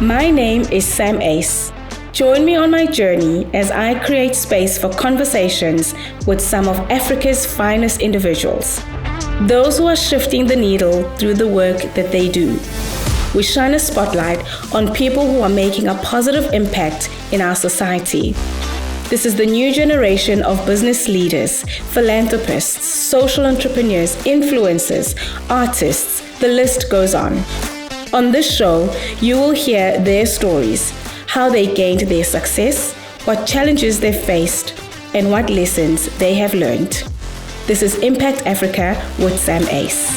My name is Sam Ace. Join me on my journey as I create space for conversations with some of Africa's finest individuals, those who are shifting the needle through the work that they do. We shine a spotlight on people who are making a positive impact in our society. This is the new generation of business leaders, philanthropists, social entrepreneurs, influencers, artists. The list goes on. On this show, you will hear their stories, how they gained their success, what challenges they faced, and what lessons they have learned. This is Impact Africa with Sam Ace.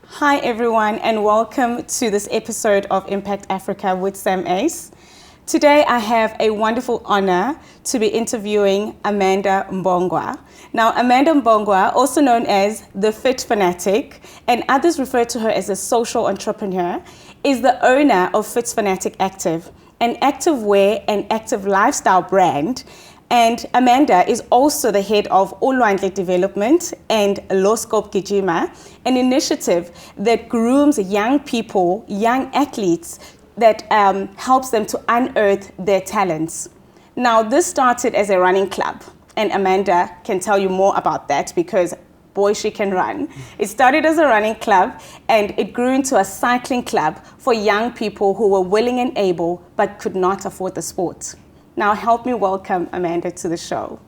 Hi everyone, and welcome to this episode of Impact Africa with Sam Ace. Today I have a wonderful honor to be interviewing Amanda Mbongwa. Now, Amanda Mbongwa, also known as the FitFanatic, and others refer to her as a social entrepreneur, is the owner of FitFanatic Active, an activewear and active lifestyle brand. And Amanda is also the head of Ulwandle Development and Loskop Gijima, an initiative that grooms young people, young athletes, that helps them to unearth their talents. Now, this started as a running club, and Amanda can tell you more about that because, boy, she can run. It started as a running club, and it grew into a cycling club for young people who were willing and able but could not afford the sport. Now, help me welcome Amanda to the show.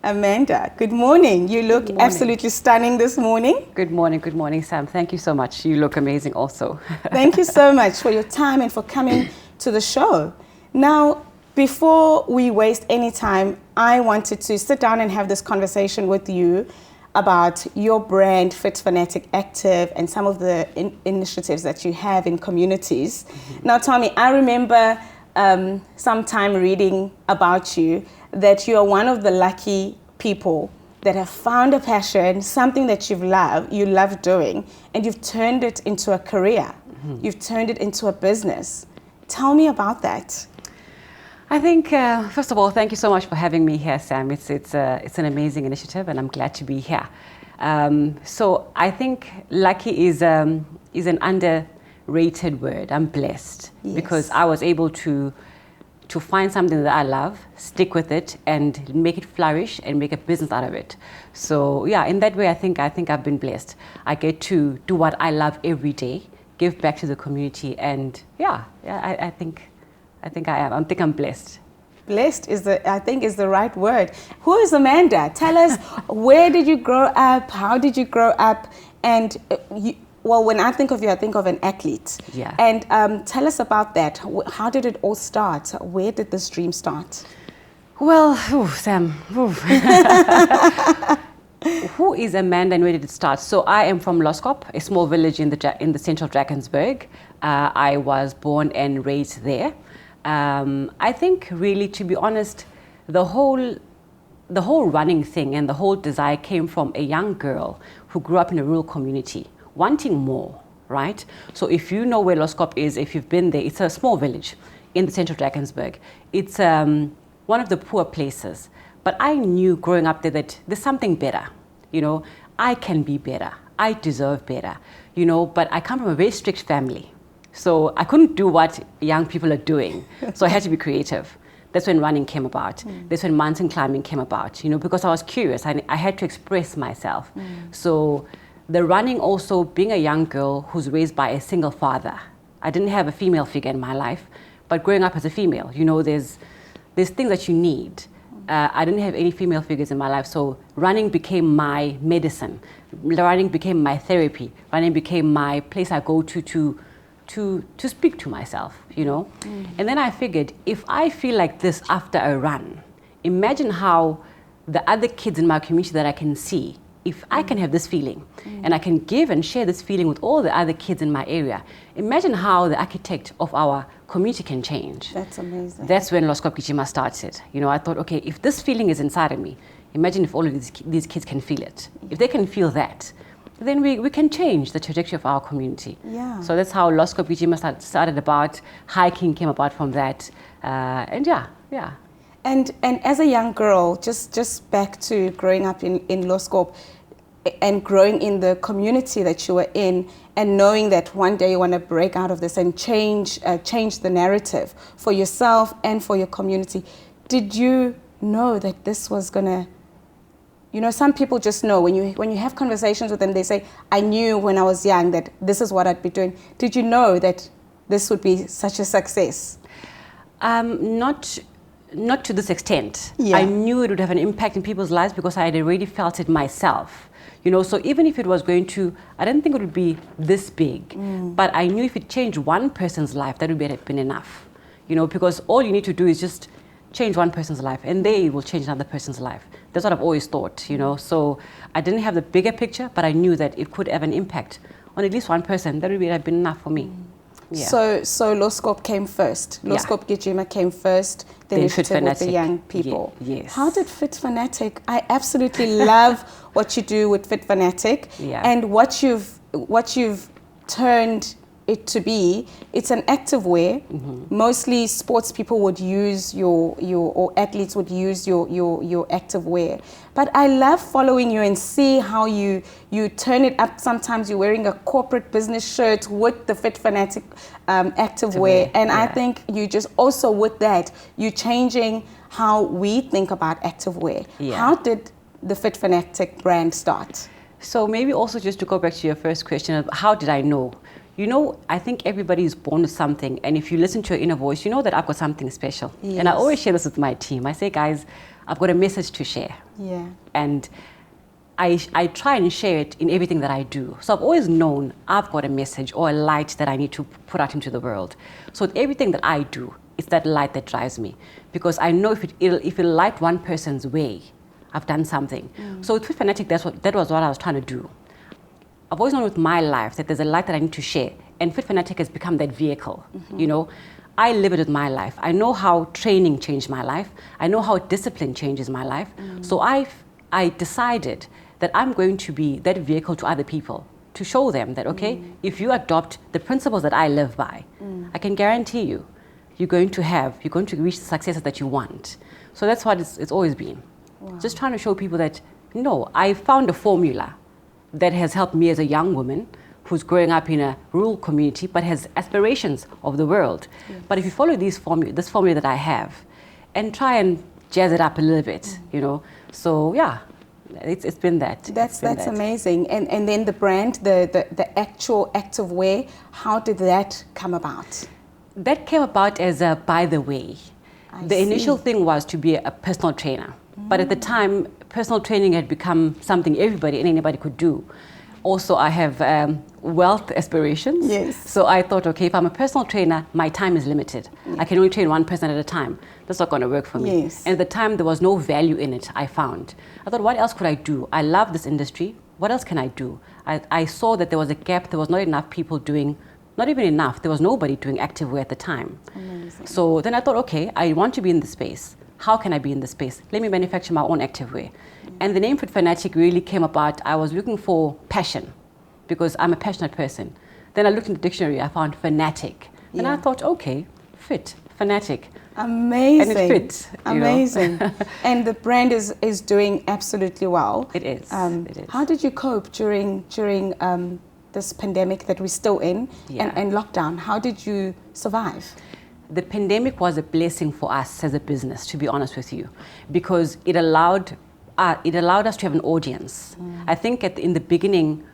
Amanda, good morning. You look absolutely stunning this morning. Good morning, Sam. Thank you so much. You look amazing also. Thank you so much for your time and for coming to the show. Now, before we waste any time, I wanted to sit down and have this conversation with you about your brand, FitFanatic Active, and some of the initiatives that you have in communities. Mm-hmm. Now, Tommy, I remember sometime reading about you that you are one of the lucky people that have found a passion, something that you love doing, and you've turned it into a career. Mm-hmm. You've turned it into a business. Tell me about that. I think, first of all, thank you so much for having me here, Sam. It's an amazing initiative, and I'm glad to be here. So I think lucky is an underrated word. I'm blessed because I was able to find something that I love, stick with it, and make it flourish and make a business out of it. So yeah, in that way, I think I've been blessed. I get to do what I love every day, give back to the community, and I think I am. I think I'm blessed. Blessed is the right word. Who is Amanda? Tell us, where did you grow up? How did you grow up? And well, when I think of you, I think of an athlete. Yeah. And tell us about that. How did it all start? Where did this dream start? Well, Sam. Who is Amanda and where did it start? So I am from Loskop, a small village in the central Drakensberg. I was born and raised there. I think really, to be honest, the whole running thing and the whole desire came from a young girl who grew up in a rural community, wanting more, right? So if you know where Loskop is, if you've been there, it's a small village in the central Drakensberg. It's one of the poor places. But I knew growing up there that there's something better. I can be better. I deserve better. But I come from a very strict family. So I couldn't do what young people are doing. So I had to be creative. That's when running came about. That's when mountain climbing came about, because I was curious. I had to express myself. So the running also, being a young girl who's raised by a single father. I didn't have a female figure in my life, but growing up as a female, there's things that you need. I didn't have any female figures in my life, so running became my medicine. Running became my therapy. Running became my place I go to speak to myself, And then I figured, if I feel like this after a run, imagine how the other kids in my community that I can see, if I can have this feeling and I can give and share this feeling with all the other kids in my area, imagine how the architect of our community can change. That's amazing. That's when Loskop Gijima started. I thought, okay, if this feeling is inside of me, imagine if all of these kids can feel it. If they can feel that, then we can change the trajectory of our community. Yeah. So that's how Loskop Gijima started about. Hiking came about from that. And yeah. And as a young girl, just back to growing up in Loskop and growing in the community that you were in, and knowing that one day you want to break out of this and change the narrative for yourself and for your community. Did you know that this was gonna? Some people just know when you have conversations with them, they say, "I knew when I was young that this is what I'd be doing." Did you know that this would be such a success? Not to this extent. Yeah. I knew it would have an impact in people's lives because I had already felt it myself. So even if it was going to, I didn't think it would be this big, but I knew if it changed one person's life, that would have been enough. Because all you need to do is just change one person's life and they will change another person's life. That's what I've always thought, So I didn't have the bigger picture, but I knew that it could have an impact on at least one person. That would have been enough for me. Yeah. So Loskop came first. Loskop Gijima came first. The initiative with the young people. Yes. How did FitFanatic? I absolutely love what you do with FitFanatic, and what you've turned it to be. It's an activewear. Mostly sports people would use or athletes would use your activewear. But I love following you and see how you turn it up. Sometimes you're wearing a corporate business shirt with the FitFanatic activewear. And I think you just also with that, you're changing how we think about activewear. Yeah. How did the FitFanatic brand start? So maybe also just to go back to your first question of how did I know? I think everybody is born with something, and if you listen to your inner voice, you know that I've got something special. Yes. And I always share this with my team. I say, guys, I've got a message to share. Yeah. And I try and share it in everything that I do. So I've always known I've got a message or a light that I need to put out into the world. So with everything that I do, it's that light that drives me. Because I know if it'll light one person's way, I've done something. So with FitFanatic, that was what I was trying to do. I've always known with my life that there's a light that I need to share, and FitFanatic has become that vehicle. I live it with my life. I know how training changed my life. I know how discipline changes my life. So I decided that I'm going to be that vehicle to other people to show them that, okay, if you adopt the principles that I live by, I can guarantee you're going to reach the successes that you want. So that's what it's always been. Wow. Just trying to show people that, I found a formula that has helped me as a young woman who's growing up in a rural community but has aspirations of the world. Yes. But if you follow this formula that I have and try and jazz it up a little bit, So yeah, it's been that. That's amazing. And then the brand, the actual activewear, how did that come about? That came about as a by the way. The initial thing was to be a personal trainer. But at the time, personal training had become something everybody and anybody could do. Also, I have wealth aspirations. Yes. So I thought, okay, if I'm a personal trainer, my time is limited. Yes. I can only train one person at a time. That's not going to work for me. Yes. And at the time, there was no value in it, I found. I thought, what else could I do? I love this industry. What else can I do? I saw that there was a gap. There was not enough people doing, not even enough. There was nobody doing activewear at the time. Amazing. So then I thought, okay, I want to be in this space. How can I be in this space? Let me manufacture my own activewear. And the name FitFanatic really came about. I was looking for passion because I'm a passionate person. Then I looked in the dictionary, I found fanatic. And I thought, okay, fit, fanatic. Amazing. And it fits. Amazing. And the brand is doing absolutely well. It is. It is. How did you cope during this pandemic that we're still in and lockdown? How did you survive? The pandemic was a blessing for us as a business, to be honest with you, because it allowed us to have an audience. I think in the beginning,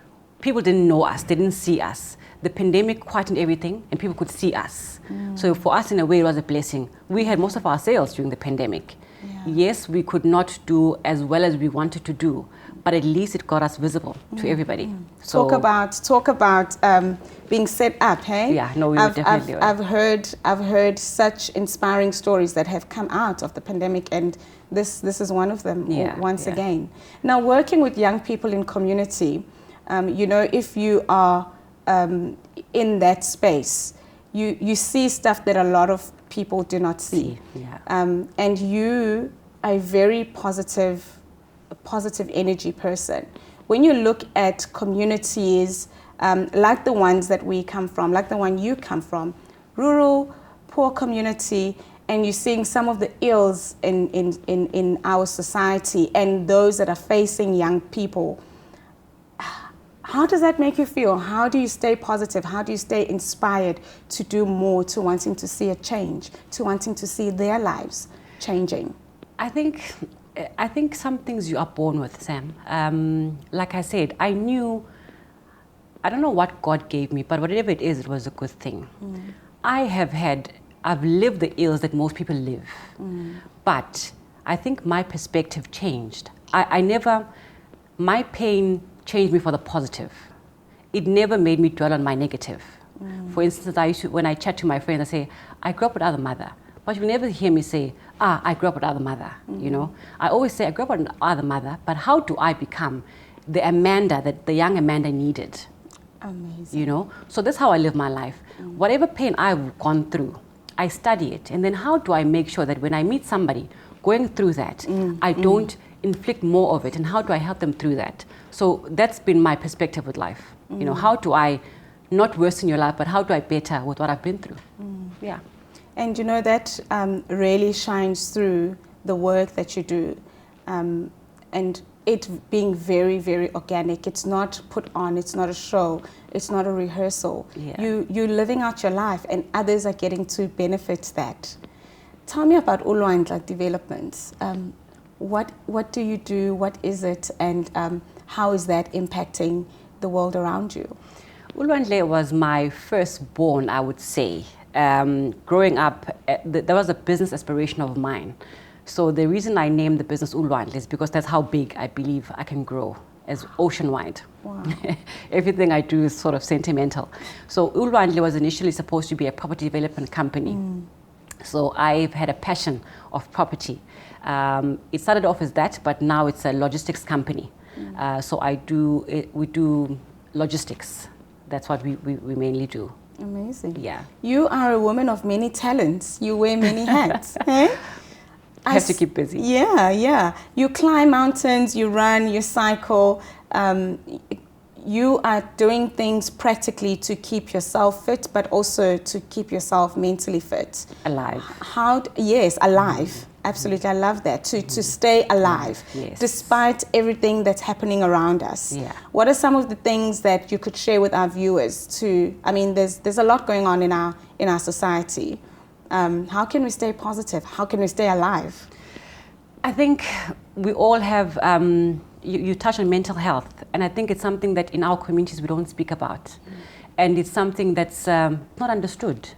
people didn't know us, they didn't see us. The pandemic quietened everything and people could see us. So for us, in a way, it was a blessing. We had most of our sales during the pandemic. Yeah. Yes, we could not do as well as we wanted to do, but at least it got us visible to everybody. So talk about being set up, hey? Yeah, no, we definitely were. I've heard such inspiring stories that have come out of the pandemic, and this is one of them. Once again. Now, working with young people in community, if you are in that space, you see stuff that a lot of people do not see. Yeah. And you are a very positive energy person. When you look at communities like the ones that we come from, like the one you come from, rural, poor community, and you're seeing some of the ills in our society and those that are facing young people. How does that make you feel? How do you stay positive? How do you stay inspired to do more, to wanting to see a change, to wanting to see their lives changing? I think some things you are born with, Sam. Like I said, I don't know what God gave me, but whatever it is, it was a good thing. I've lived the ills that most people live, but I think my perspective changed. My pain changed me for the positive. It never made me dwell on my negative. For instance, when I chat to my friends, I say, I grew up without a mother. But you never hear me say, I grew up without a mother, you know. I always say, I grew up without a mother, but how do I become the Amanda that the young Amanda needed? Amazing. You know, so that's how I live my life. Whatever pain I've gone through, I study it. And then how do I make sure that when I meet somebody going through that, I don't inflict more of it, and how do I help them through that? So that's been my perspective with life. You know, how do I not worsen your life, but how do I better with what I've been through? Yeah. And you know, that really shines through the work that you do, and it being very, very organic. It's not put on, it's not a show, it's not a rehearsal. Yeah. You're living out your life, and others are getting to benefit that. Tell me about Ulwandla Developments. What do you do? What is it? And how is that impacting the world around you? Ulwandle was my firstborn, I would say. Growing up, that was a business aspiration of mine. So the reason I named the business Ulwandle is because that's how big I believe I can grow, as ocean-wide. Wow. Everything I do is sort of sentimental. So Ulwandle was initially supposed to be a property development company. So I've had a passion of property. It started off as that, but now it's a logistics company. So we do logistics. That's what we mainly do. Amazing. Yeah. You are a woman of many talents. You wear many hats. Hey? I have to keep busy. Yeah, yeah. You climb mountains, you run, you cycle. You are doing things practically to keep yourself fit, but also to keep yourself mentally fit. Alive. Yes, alive. Absolutely, I love that. To stay alive, yes, despite everything that's happening around us. Yeah. What are some of the things that you could share with our viewers? There's a lot going on in our society. How can we stay positive? How can we stay alive? I think we all have. You touch on mental health, and I think it's something that in our communities we don't speak about, and it's something that's not understood.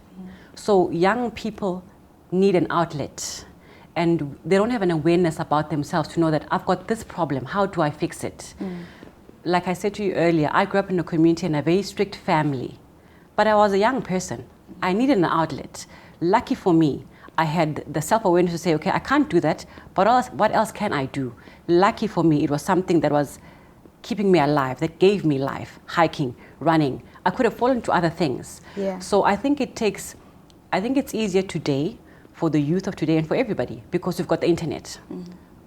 So young people need an outlet. And they don't have an awareness about themselves to know that I've got this problem, how do I fix it? Like I said to you earlier, I grew up in a community in a very strict family, but I was a young person. I needed an outlet. Lucky for me, I had the self-awareness to say, okay, I can't do that, but what else can I do? Lucky for me, it was something that was keeping me alive, that gave me life, hiking, running. I could have fallen to other things. Yeah. So I think it's easier today for the youth of today and for everybody, because we've got the internet.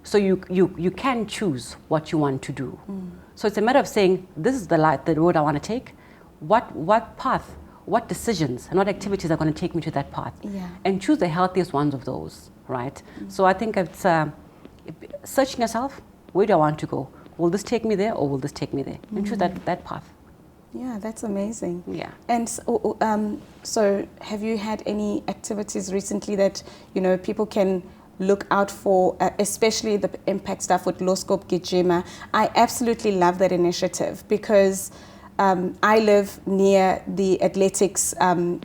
So you can choose what you want to do. So it's a matter of saying, this is the road I want to take. What path, what decisions and what activities are going to take me to that path? Yeah. And choose the healthiest ones of those, right? So I think it's searching yourself, where do I want to go? Will this take me there or will this take me there? And choose that path. Yeah, that's amazing. Yeah. And so have you had any activities recently that, people can look out for, especially the impact stuff with Low Scope Gijima? I absolutely love that initiative because I live near the athletics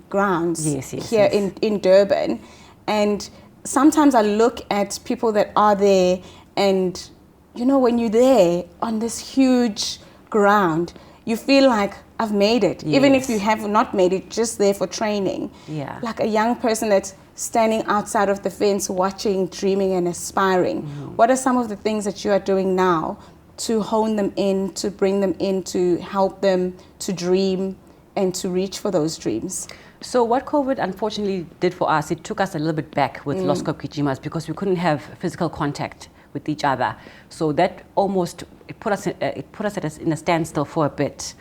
grounds here in Durban. And sometimes I look at people that are there and, when you're there on this huge ground, you feel like I've made it, even if you have not made it, just there for training. Yeah. Like a young person that's standing outside of the fence, watching, dreaming and aspiring. What are some of the things that you are doing now to hone them in, to bring them in, to help them to dream and to reach for those dreams? So what COVID unfortunately did for us, it took us a little bit back with Low Scope Gijimas because we couldn't have physical contact with each other. So that almost, it put us in a standstill for a bit.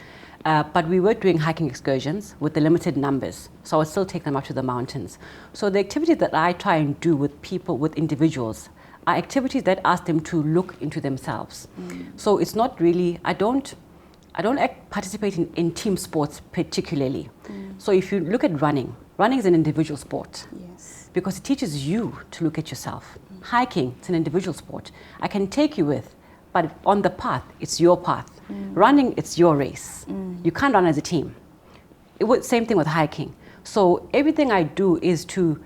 But we were doing hiking excursions with the limited numbers, so I would still take them up to the mountains. So the activities that I try and do with people, with individuals, are activities that ask them to look into themselves. So it's not really, I don't participate in team sports particularly. So if you look at running is an individual sport. Yes. Because it teaches you to look at yourself. Hiking, it's an individual sport. I can take you with, but on the path, it's your path. Running, it's your race. You can't run as a team. Same thing with hiking. So everything I do is to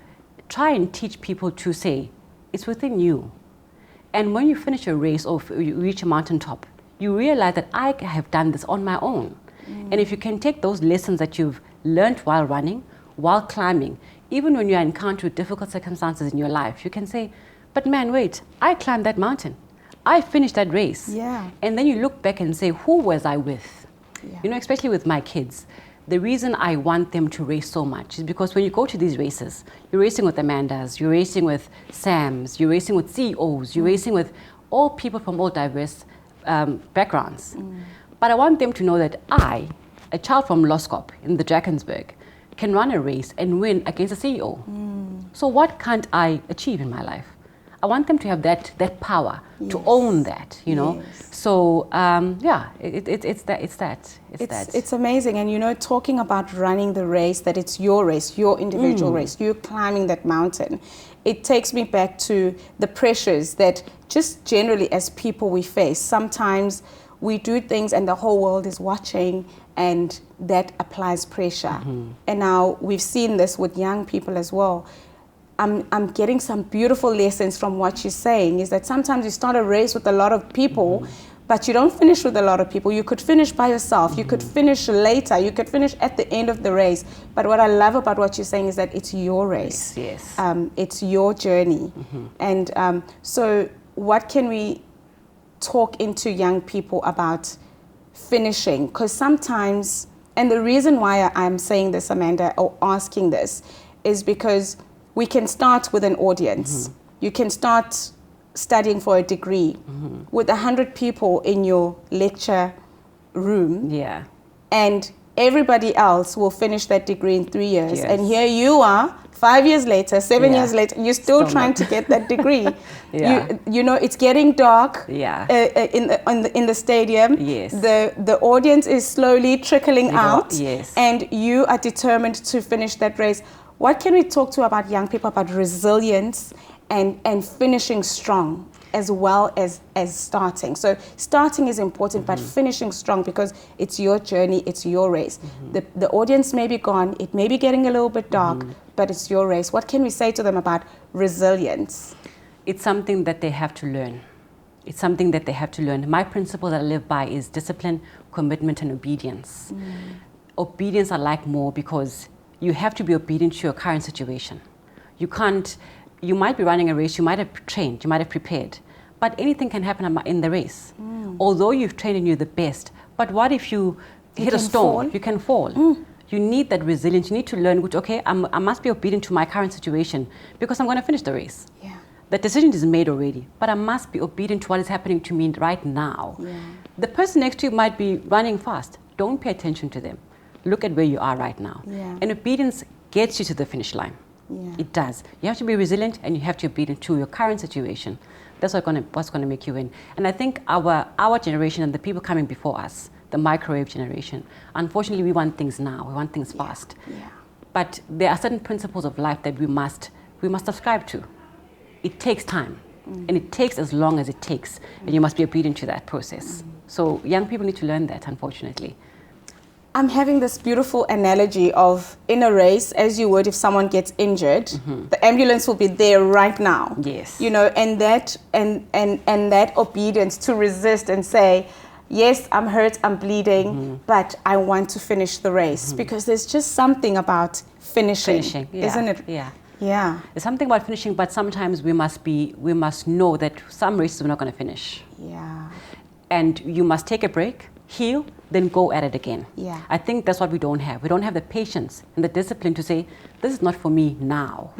try and teach people to say, it's within you. And when you finish a race or you reach a mountaintop, you realize that I have done this on my own. And if you can take those lessons that you've learned while running, while climbing, even when you encounter difficult circumstances in your life, you can say, but man, wait, I climbed that mountain. I finished that race. Yeah. And then you look back and say, who was I with? Yeah. You know, especially with my kids, the reason I want them to race so much is because when you go to these races, you're racing with Amandas, you're racing with Sams, you're racing with CEOs, you're racing with all people from all diverse backgrounds. But I want them to know that I, a child from Loskop in the Drakensberg, can run a race and win against a CEO. So what can't I achieve in my life? I want them to have that power to own that, you know. Yes. So it's that. It's amazing. And you know, talking about running the race, that it's your race, your individual race, you climbing that mountain, it takes me back to the pressures that just generally as people we face. Sometimes we do things and the whole world is watching, and that applies pressure. And now we've seen this with young people as well. I'm getting some beautiful lessons from what you're saying, is that sometimes you start a race with a lot of people, but you don't finish with a lot of people. You could finish by yourself. You could finish later. You could finish at the end of the race. But what I love about what you're saying is that it's your race. Yes. It's your journey. And so what can we talk into young people about finishing? Because sometimes, and the reason why I'm saying this, Amanda, or asking this, is because we can start with an audience. You can start studying for a degree with 100 people in your lecture room. Yeah. And everybody else will finish that degree in 3 years. Yes. And here you are, 5 years later, 7 years later, you're still trying to get that degree. You know, it's getting dark in the stadium. Yes. The audience is slowly trickling out. Yes. And you are determined to finish that race. What can we talk to about young people about resilience and finishing strong as well as starting? So starting is important, but finishing strong, because it's your journey, it's your race. The audience may be gone, it may be getting a little bit dark, but it's your race. What can we say to them about resilience? It's something that they have to learn. It's something that they have to learn. My principle that I live by is discipline, commitment, and obedience. Obedience I like more, because you have to be obedient to your current situation. You might be running a race, you might have trained, you might have prepared, but anything can happen in the race. Although you've trained and you're the best, but what if you hit a stone? You can fall. You need that resilience. You need to learn, which, okay, I must be obedient to my current situation because I'm going to finish the race. Yeah. The decision is made already, but I must be obedient to what is happening to me right now. Yeah. The person next to you might be running fast. Don't pay attention to them. Look at where you are right now. Yeah. And obedience gets you to the finish line. Yeah. It does. You have to be resilient, and you have to be obedient to your current situation. That's what's going to make you win. And I think our generation and the people coming before us, the microwave generation, unfortunately, we want things now. We want things fast. Yeah. But there are certain principles of life that we must subscribe to. It takes time, and it takes as long as it takes, and you must be obedient to that process. So young people need to learn that, unfortunately. I'm having this beautiful analogy of, in a race, as you would if someone gets injured, the ambulance will be there right now. Yes. You know, and that obedience to resist and say, yes, I'm hurt, I'm bleeding, but I want to finish the race, because there's just something about finishing yeah. isn't it? Yeah. Yeah. There's something about finishing, but sometimes we must know that some races we're not going to finish. Yeah. And you must take a break, heal, then go at it again. Yeah. I think that's what we don't have. We don't have the patience and the discipline to say, this is not for me now.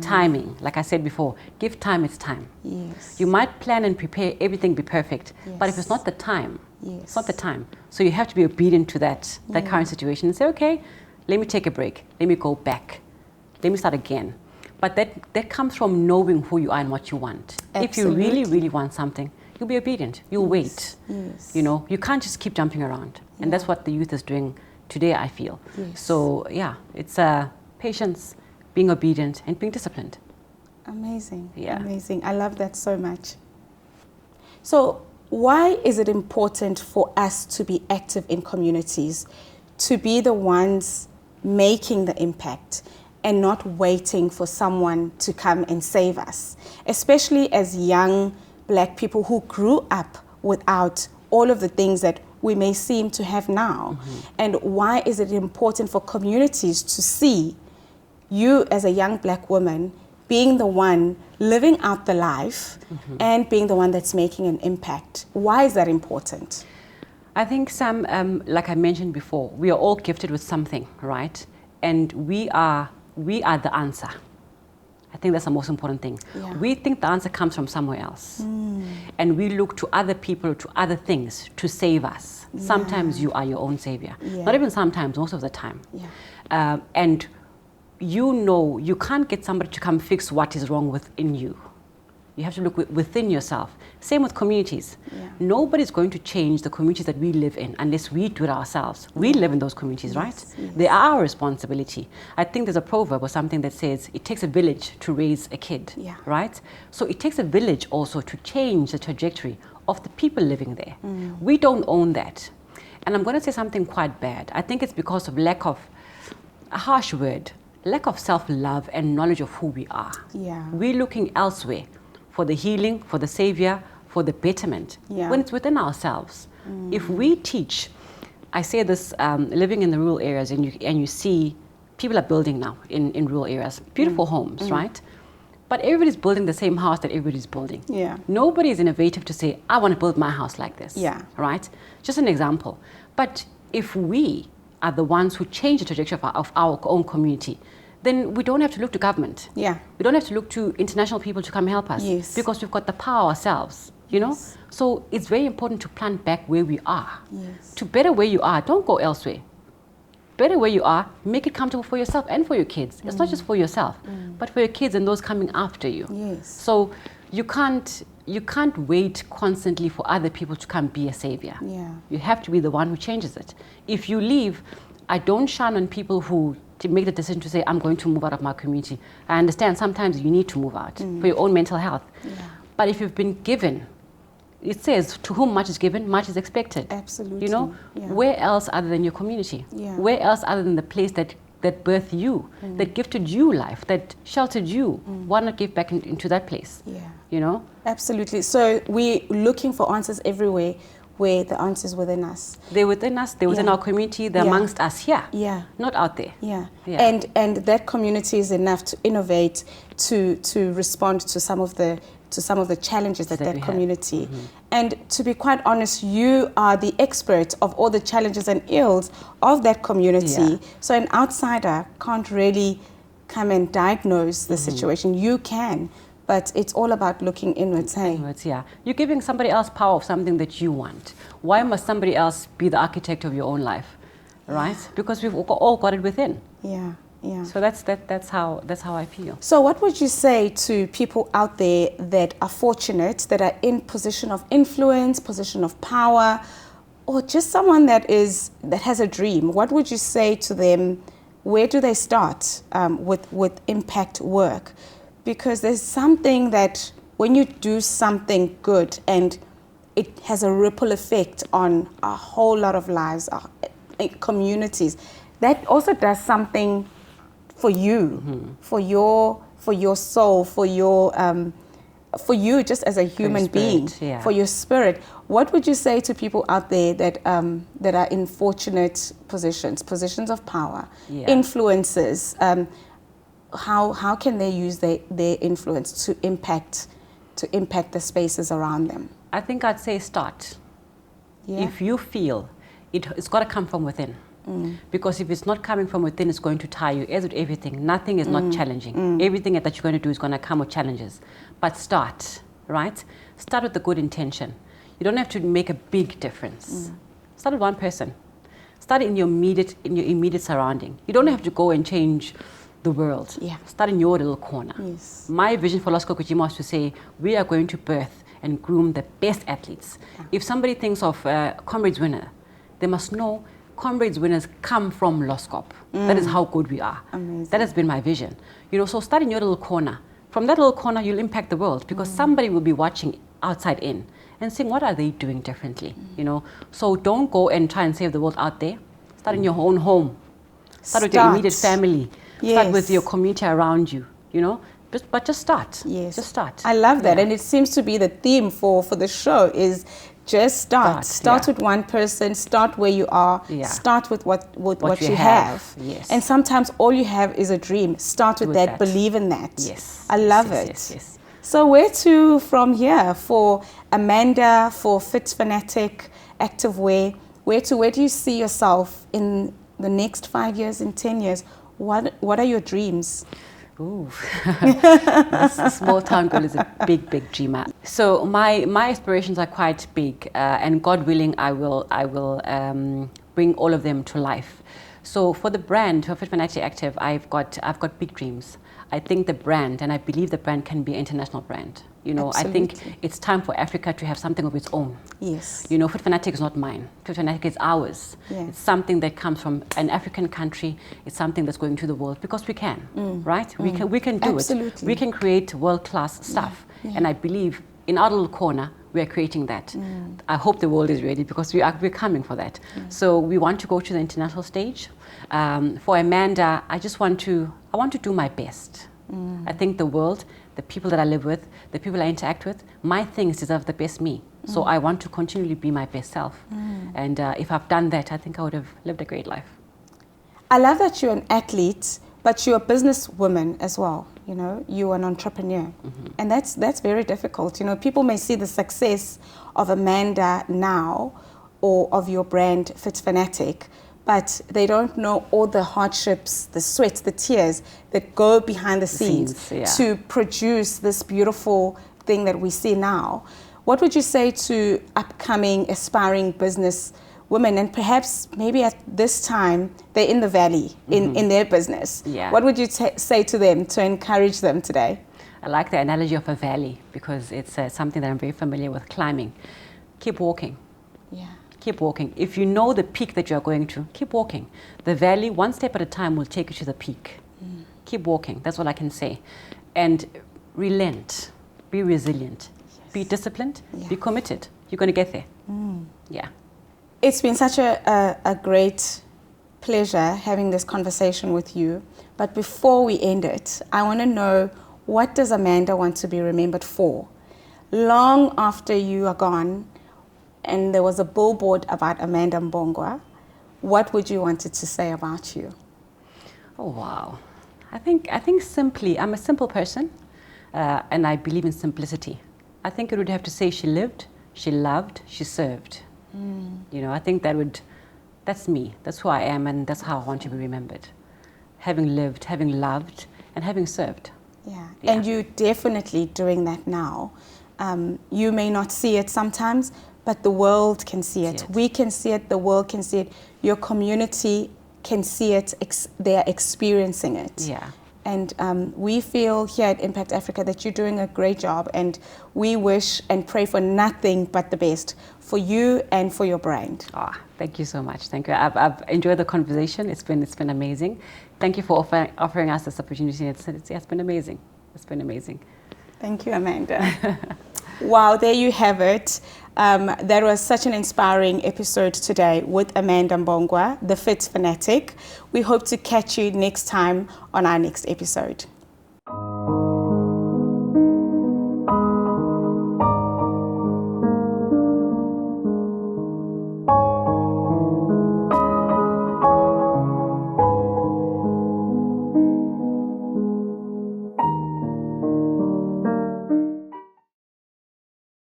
Timing, like I said before, give time its time. Yes. You might plan and prepare, everything be perfect, but if Yes. it's not the time, Yes. It's not the time. So you have to be obedient to that current situation and say, okay, let me take a break. Let me go back. Let me start again. But that comes from knowing who you are and what you want. Absolutely. If you really, really want something, you'll be obedient. You'll wait. Yes. You know, you can't just keep jumping around. And that's what the youth is doing today, I feel. Yes. So yeah, it's patience, being obedient, and being disciplined. Amazing. Yeah. Amazing. I love that so much. So why is it important for us to be active in communities, to be the ones making the impact and not waiting for someone to come and save us, especially as young Black people who grew up without all of the things that we may seem to have now? And why is it important for communities to see you as a young Black woman being the one living out the life and being the one that's making an impact? Why is that important? I think, Sam, like I mentioned before, we are all gifted with something, right? And we are the answer. I think that's the most important thing. Yeah. We think the answer comes from somewhere else. And we look to other people, to other things to save us. Sometimes you are your own savior. Not even sometimes, most of the time. And you know you can't get somebody to come fix what is wrong within you. You have to look within yourself. Same with communities. Nobody's going to change the communities that we live in unless we do it ourselves. We live in those communities, right? They are our responsibility. I think there's a proverb or something that says it takes a village to raise a kid, right? So it takes a village also to change the trajectory of the people living there. We don't own that. And I'm going to say something quite bad. I think it's because of lack of, a harsh word, lack of self-love and knowledge of who we are. We're looking elsewhere for the healing, for the savior, for the betterment, when it's within ourselves. If we teach, I say this, living in the rural areas, and you see people are building now in rural areas, beautiful homes, right? But everybody's building the same house that everybody's building. Nobody is innovative to say, I want to build my house like this, right? Just an example. But if we are the ones who change the trajectory of our own community, then we don't have to look to government. We don't have to look to international people to come help us because we've got the power ourselves, you know? So it's very important to plant back where we are. To better where you are, don't go elsewhere. Better where you are, make it comfortable for yourself and for your kids. It's not just for yourself, but for your kids and those coming after you. So you can't wait constantly for other people to come be a savior. You have to be the one who changes it. If you leave, I don't shun on people who to make the decision to say, I'm going to move out of my community. I understand sometimes you need to move out for your own mental health. But if you've been given, it says, to whom much is given, much is expected. Absolutely. You know, where else other than your community? Where else other than the place that birthed you, that gifted you life, that sheltered you? Why not give back into that place? You know? Absolutely. So we're looking for answers everywhere, where the answers within us. They're within us, they're within our community, they're amongst us here, not out there. And that community is enough to innovate, to respond to some of the challenges that community. And to be quite honest, you are the expert of all the challenges and ills of that community. So an outsider can't really come and diagnose the situation. You can. But it's all about looking inwards, hey? Inwards, You're giving somebody else power of something that you want. Why must somebody else be the architect of your own life, right? Because we've all got it within. So that's how I feel. So what would you say to people out there that are fortunate, that are in position of influence, position of power, or just someone that has a dream? What would you say to them? Where do they start with impact work? Because there's something that when you do something good and it has a ripple effect on a whole lot of lives, communities, that also does something for you, for your soul, for you just as a human being, for your spirit. What would you say to people out there that are in fortunate positions of power, influences? How can they use their influence to impact the spaces around them? I think I'd say start. If you feel it's got to come from within. Because if it's not coming from within, it's going to tie you. As with everything, nothing is not challenging. Everything that you're going to do is going to come with challenges. But start, right? Start with the good intention. You don't have to make a big difference. Start with one person. Start in your immediate surrounding. You don't have to go and change the world. Yeah. Start in your little corner. Yes. My vision for Losko Kujima was to say, we are going to birth and groom the best athletes. Yeah. If somebody thinks of Comrades winner, they must know Comrades winners come from Loskop. That is how good we are. Amazing. That has been my vision. You know, so start in your little corner. From that little corner, you'll impact the world because somebody will be watching outside in and saying, what are they doing differently? You know, so don't go and try and save the world out there. Start in your own home. Start with your immediate family. Start with your community around you, you know. But just start. Yes. Just start. I love that. And it seems to be the theme for the show is just start. Start with one person. Start where you are. Start with what you have. Yes. And sometimes all you have is a dream. Start with that. Believe in that. Yes. I love it. Yes. So where to from here for Amanda, for FitFanatic, Activewear? Where do you see yourself in the next 5 years, in 10 years? What are your dreams? Ooh, this small town girl is a big, big dreamer. So my aspirations are quite big, and God willing, I will bring all of them to life. So for the brand, for FitFanatic Active, I've got big dreams. I think the brand, and I believe the brand can be an international brand. You know, Absolutely. I think it's time for Africa to have something of its own. Yes. You know, FitFanatic is not mine. FitFanatic is ours. Yeah. It's something that comes from an African country. It's something that's going to the world because we can, right? We can do Absolutely. it. We can create world-class stuff. Yeah. And I believe in our little corner, we are creating that. I hope the world is ready because we're coming for that. So we want to go to the international stage. For Amanda, I want to do my best. I think the world, the people that I live with, the people I interact with, my things deserve the best me. So I want to continually be my best self. And if I've done that, I think I would have lived a great life. I love that you're an athlete, but you're a businesswoman as well. You know, you're an entrepreneur. And that's very difficult. You know, people may see the success of Amanda now or of your brand FitFanatic, but they don't know all the hardships, the sweat, the tears that go behind the scenes to produce this beautiful thing that we see now. What would you say to upcoming, aspiring business women, and perhaps maybe at this time they're in the valley in their business? What would you say to them to encourage them today? I like the analogy of a valley because it's something that I'm very familiar with, climbing. Keep walking. Keep walking. If you know the peak that you're going to, keep walking. The valley, one step at a time, will take you to the peak. Keep walking. That's what I can say. And relent. Be resilient. Be disciplined. Be committed. You're going to get there. Yeah. It's been such a great pleasure having this conversation with you. But before we end it, I want to know, what does Amanda want to be remembered for? Long after you are gone, and there was a billboard about Amanda Mbongwa, what would you want it to say about you? Oh, wow. I think simply, I'm a simple person, and I believe in simplicity. I think it would have to say she lived, she loved, she served. You know, I think that's me. That's who I am, and that's how I want to be remembered. Having lived, having loved, and having served. Yeah. And you're definitely doing that now. You may not see it sometimes, but the world can see it. We can see it, the world can see it. Your community can see it, they're experiencing it. Yeah. And we feel here at Impact Africa that you're doing a great job, and we wish and pray for nothing but the best for you and for your brand. Thank you so much. Thank you. I've enjoyed the conversation. It's been amazing. Thank you for offering us this opportunity. It's been amazing. It's been amazing. Thank you, Amanda. Wow, there you have it. That was such an inspiring episode today with Amanda Mbongwa, the FitFanatic. We hope to catch you next time on our next episode.